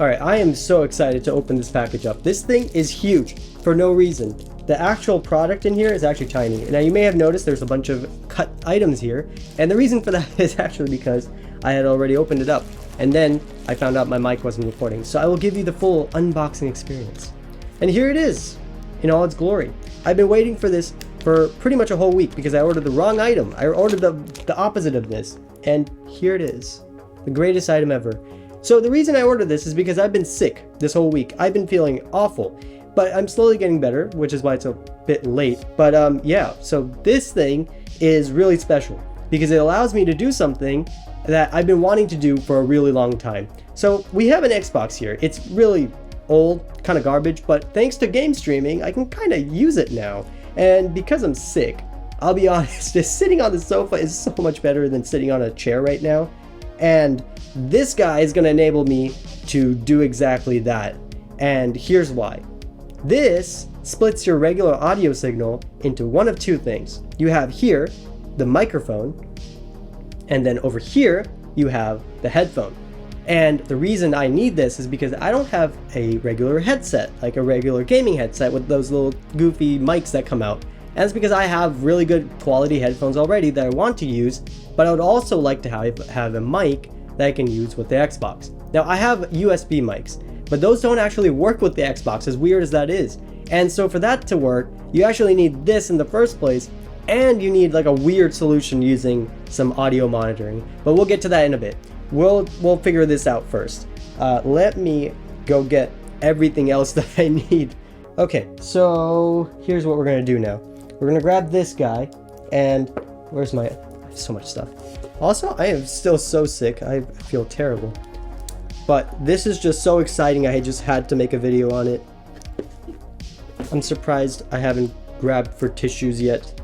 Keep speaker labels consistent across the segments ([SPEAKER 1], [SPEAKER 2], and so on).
[SPEAKER 1] Alright, I am so excited to open this package up. This thing is huge for no reason. The actual product in here is actually tiny. Now you may have noticed there's a bunch of cut items here, and the reason for that is actually because I had already opened it up, and then I found out my mic wasn't recording. So I will give you the full unboxing experience. And here it is, in all its glory. I've been waiting for this for pretty much a whole week because I ordered the wrong item. I ordered the opposite of this, and here it is. The greatest item ever. So the reason I ordered this is because I've been sick this whole week. I've been feeling awful, but I'm slowly getting better, which is why it's a bit late. But yeah, so this thing is really special because it allows me to do something that I've been wanting to do for a really long time. So we have an Xbox here. It's really old, kind of garbage, but thanks to game streaming, I can kind of use it now. And because I'm sick, I'll be honest, just sitting on the sofa is so much better than sitting on a chair right now. And this guy is going to enable me to do exactly that. And here's why. This splits your regular audio signal into one of two things. You have here the microphone, and then over here you have the headphone. And the reason I need this is because I don't have a regular headset, like a regular gaming headset with those little goofy mics that come out. And it's because I have really good quality headphones already that I want to use, but I would also like to have a mic that I can use with the Xbox. Now I have USB mics, but those don't actually work with the Xbox, as weird as that is. And so for that to work, you actually need this in the first place, and you need like a weird solution using some audio monitoring. But we'll get to that in a bit. We'll figure this out first. Let me go get everything else that I need. Okay, so here's what we're gonna do now. We're gonna grab this guy, and where's my, I have so much stuff. Also, I am still so sick, I feel terrible. But this is just so exciting, I just had to make a video on it. I'm surprised I haven't grabbed for tissues yet.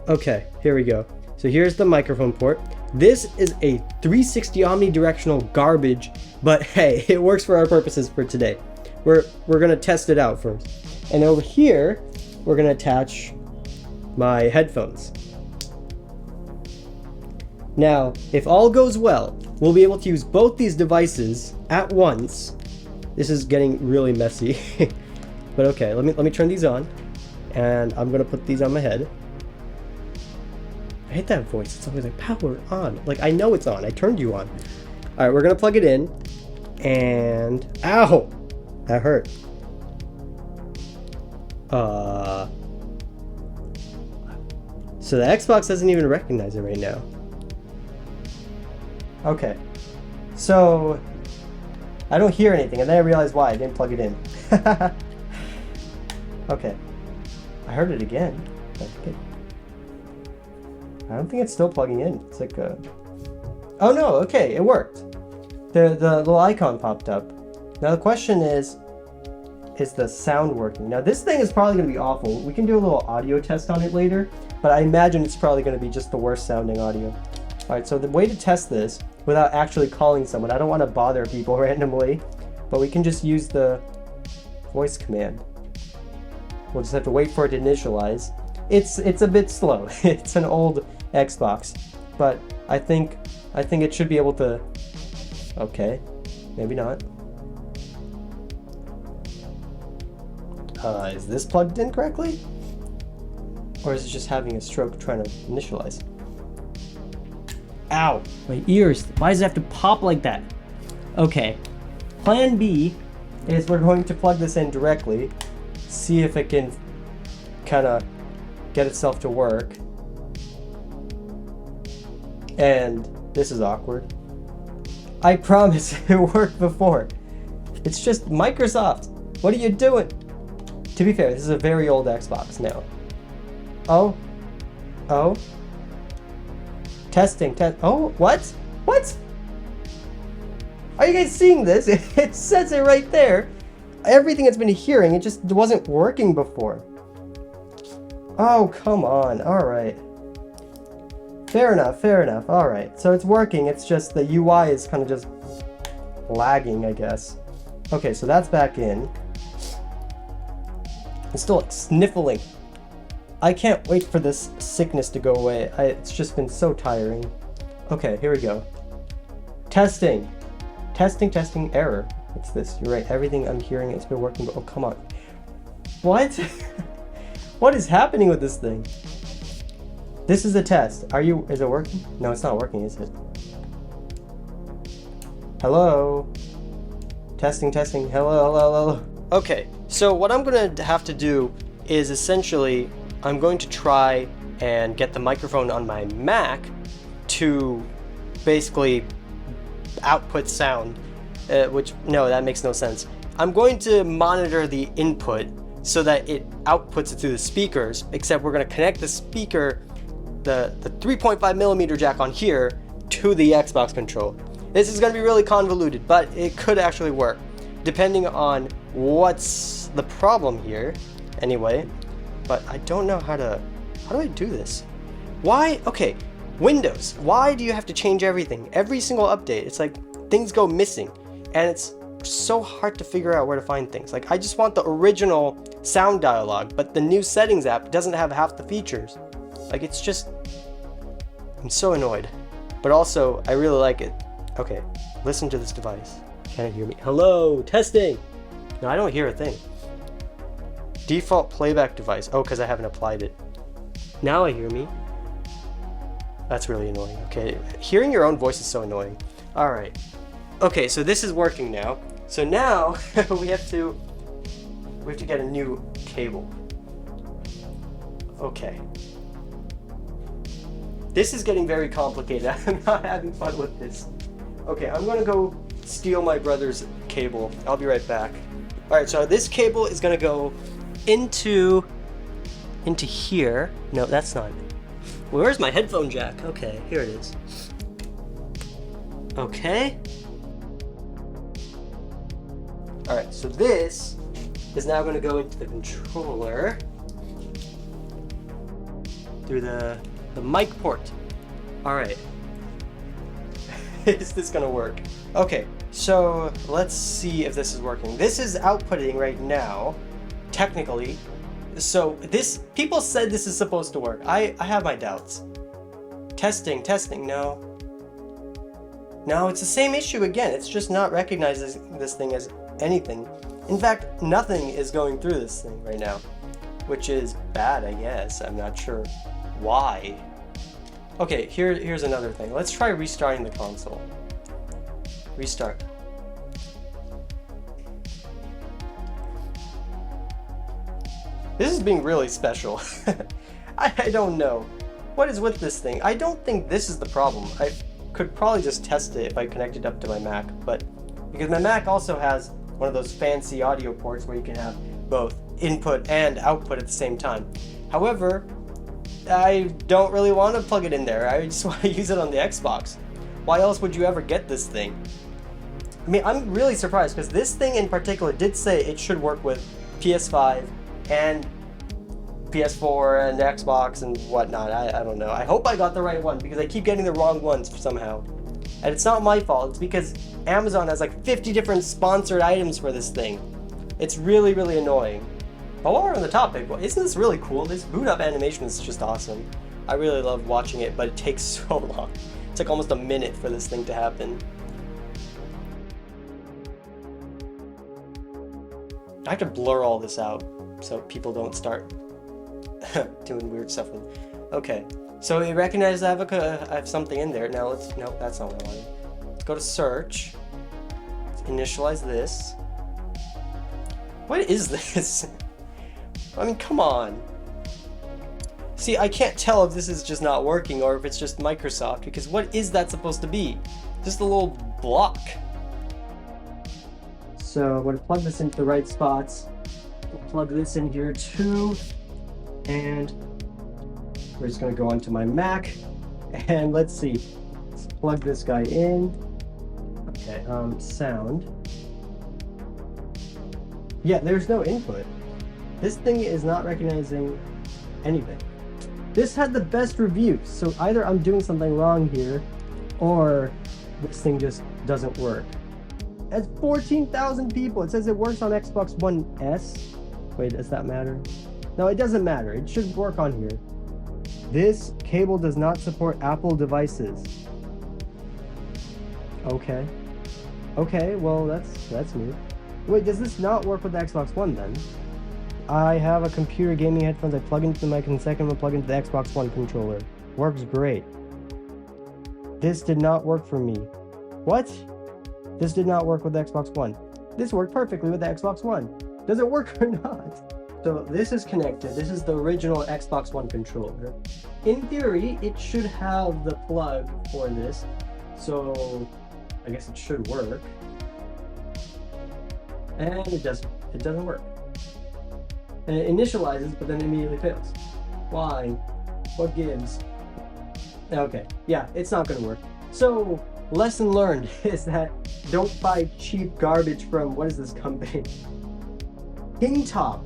[SPEAKER 1] Okay, here we go. So here's the microphone port. This is a 360 omnidirectional garbage, but hey, it works for our purposes for today. We're gonna test it out first. And over here, we're gonna attach my headphones. Now, if all goes well, we'll be able to use both these devices at once. This is getting really messy, but okay, let me turn these on, and I'm gonna put these on my head. I hate that voice. It's always like, power on. Like, I know it's on. I turned you on. All right, we're gonna plug it in, and ow, that hurt. So the Xbox doesn't even recognize it right now. Okay, so I don't hear anything, and then I realized why I didn't plug it in. Okay, I heard it again. I don't think it's still plugging in. It's like a... Oh no, okay, it worked. The little icon popped up. Now the question is the sound working? Now this thing is probably going to be awful. We can do a little audio test on it later, but I imagine it's probably going to be just the worst sounding audio. Alright, so the way to test this without actually calling someone, I don't want to bother people randomly, but we can just use the voice command. We'll just have to wait for it to initialize. It's a bit slow. It's an old Xbox, but I think it should be able to... Okay, maybe not. Is this plugged in correctly? Or is it just having a stroke trying to initialize? Ow! My ears! Why does it have to pop like that? Okay. Plan B is we're going to plug this in directly, see if it can kind of get itself to work. And this is awkward. I promise it worked before. It's just Microsoft. What are you doing? To be fair, this is a very old Xbox now. Oh. Testing. Oh, what? What? Are you guys seeing this? It says it right there. Everything it's been hearing, it just wasn't working before. Oh, come on. All right. Fair enough. All right. So it's working. It's just the UI is kind of just lagging, I guess. Okay, so that's back in. It's still like sniffling. I can't wait for this sickness to go away. It's just been so tiring. Okay, here we go. Testing, error. What's this? You're right. Everything I'm hearing, it's been working. But oh, come on. What? What is happening with this thing? This is a test. Is it working? No, it's not working, is it? Hello? Testing. Hello. Okay, so what I'm gonna have to do is essentially, I'm going to try and get the microphone on my Mac to basically output sound, which, no, that makes no sense. I'm going to monitor the input so that it outputs it through the speakers, except we're gonna connect the speaker, the 3.5 millimeter jack on here to the Xbox control. This is gonna be really convoluted, but it could actually work, depending on what's the problem here, anyway. But I don't know how do I do this? Why? Okay, Windows, why do you have to change everything? Every single update, it's like things go missing, and it's so hard to figure out where to find things. Like, I just want the original sound dialog, but the new settings app doesn't have half the features. Like, it's just, I'm so annoyed. But also, I really like it. Okay, listen to this device. Can it hear me? Hello, testing. No, I don't hear a thing. Default playback device. Oh, because I haven't applied it. Now I hear me. That's really annoying. Okay, hearing your own voice is so annoying. All right. Okay, so this is working now. So now we have to get a new cable. Okay. This is getting very complicated. I'm not having fun with this. Okay, I'm gonna go steal my brother's cable. I'll be right back. All right, so this cable is gonna go into here. No, that's not. Where's my headphone jack? Okay, here it is. Okay. All right, so this is now gonna go into the controller through the mic port. All right. Is this gonna work? Okay, so let's see if this is working. This is outputting right now, technically. So this, people said this is supposed to work. I have my doubts. Testing, no. No, it's the same issue again. It's just not recognizing this thing as anything. In fact, nothing is going through this thing right now, which is bad, I guess. I'm not sure why. Okay, here's another thing. Let's try restarting the console. Restart. This is being really special. I don't know. What is with this thing? I don't think this is the problem. I could probably just test it if I connect it up to my Mac, but because my Mac also has one of those fancy audio ports where you can have both input and output at the same time. However, I don't really want to plug it in there. I just want to use it on the Xbox. Why else would you ever get this thing? I mean, I'm really surprised because this thing in particular did say it should work with PS5 and PS4 and Xbox and whatnot. I don't know. I hope I got the right one because I keep getting the wrong ones somehow. And it's not my fault. It's because Amazon has like 50 different sponsored items for this thing. It's really, really annoying. But while we're on the topic, well, isn't this really cool? This boot up animation is just awesome. I really love watching it, but it takes so long. It's like almost a minute for this thing to happen. I have to blur all this out so people don't start doing weird stuff with it. Okay, so it recognizes I have something in there. Now nope, that's not what I wanted. Let's go to search. Let's initialize this. What is this? I mean, come on. See, I can't tell if this is just not working or if it's just Microsoft, because what is that supposed to be? Just a little block. So I'm going to plug this into the right spots. We'll plug this in here too. And we're just going to go onto my Mac. And let's see. Let's plug this guy in. Okay, sound. Yeah, there's no input. This thing is not recognizing anything. This had the best reviews, so either I'm doing something wrong here, or this thing just doesn't work. It has 14,000 people. It says it works on Xbox One S. Wait, does that matter? No, it doesn't matter. It should work on here. This cable does not support Apple devices. Okay. Okay, well, that's new. Wait, does this not work with the Xbox One then? I have a computer gaming headphones. I plug into the mic, and the second one plug into the Xbox One controller. Works great. This did not work for me. What? This did not work with the Xbox One. This worked perfectly with the Xbox One. Does it work or not? So this is connected. This is the original Xbox One controller. In theory, it should have the plug for this. So I guess it should work. And it doesn't. It doesn't work. And it initializes, but then immediately fails. Why? What gives? Okay, yeah, it's not gonna work. So, lesson learned is that don't buy cheap garbage from, what is this company? Hingtop.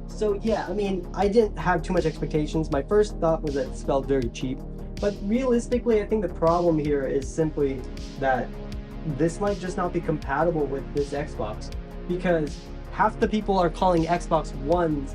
[SPEAKER 1] So yeah, I mean, I didn't have too much expectations. My first thought was that it smelled very cheap. But realistically, I think the problem here is simply that this might just not be compatible with this Xbox. Because half the people are calling Xbox One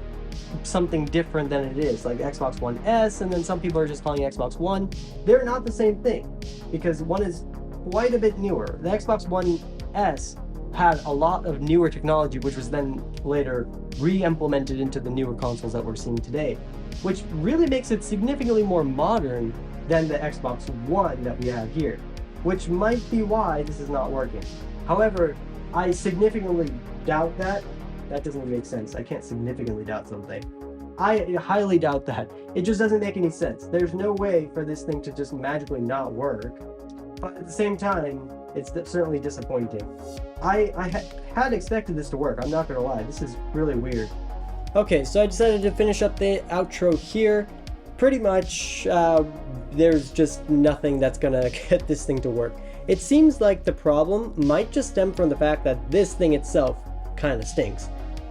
[SPEAKER 1] something different than it is, like Xbox One S, and then some people are just calling Xbox One. They're not the same thing, because one is quite a bit newer. The Xbox One S had a lot of newer technology, which was then later re-implemented into the newer consoles that we're seeing today, which really makes it significantly more modern than the Xbox One that we have here, which might be why this is not working. However, I significantly doubt that. That doesn't make sense. I can't significantly doubt something. I highly doubt that. It just doesn't make any sense. There's no way for this thing to just magically not work. But at the same time, it's certainly disappointing. I had expected this to work. I'm not gonna lie. This is really weird. Okay, so I decided to finish up the outro here. Pretty much, there's just nothing that's gonna get this thing to work. It seems like the problem might just stem from the fact that this thing itself kind of stinks.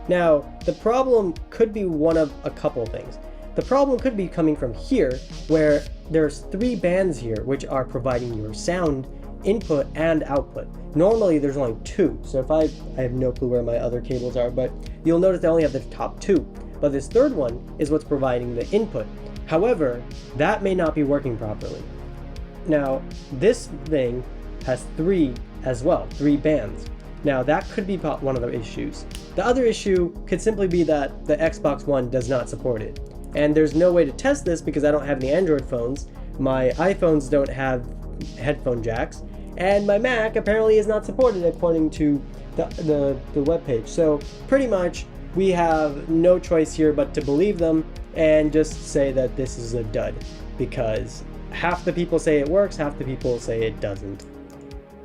[SPEAKER 1] Now, the problem could be one of a couple things. The problem could be coming from here, where there's 3 bands here which are providing your sound input and output. Normally there's only 2, so if I have no clue where my other cables are, but you'll notice they only have the top 2. But this third one is what's providing the input. However, that may not be working properly. Now, this thing has 3 as well, 3 bands. Now that could be one of the issues. The other issue could simply be that the Xbox One does not support it. And there's no way to test this because I don't have any Android phones, my iPhones don't have headphone jacks, and my Mac apparently is not supported according to the webpage. So pretty much we have no choice here but to believe them and just say that this is a dud, because half the people say it works, half the people say it doesn't.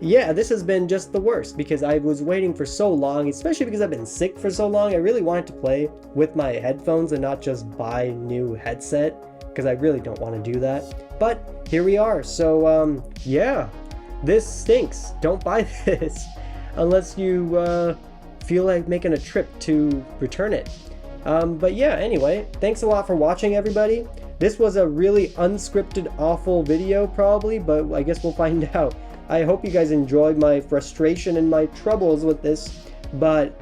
[SPEAKER 1] Yeah, this has been just the worst because I was waiting for so long, especially because I've been sick for so long. I really wanted to play with my headphones and not just buy a new headset, because I really don't want to do that. But here we are. So yeah, this stinks. Don't buy this unless you feel like making a trip to return it. But yeah, anyway, thanks a lot for watching, everybody. This was a really unscripted, awful video probably, but I guess we'll find out. I hope you guys enjoyed my frustration and my troubles with this, but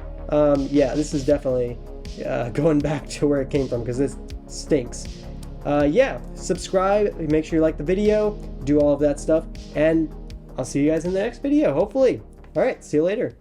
[SPEAKER 1] yeah, this is definitely going back to where it came from, because this stinks. Yeah, subscribe, make sure you like the video, do all of that stuff, and I'll see you guys in the next video, hopefully. Alright, see you later.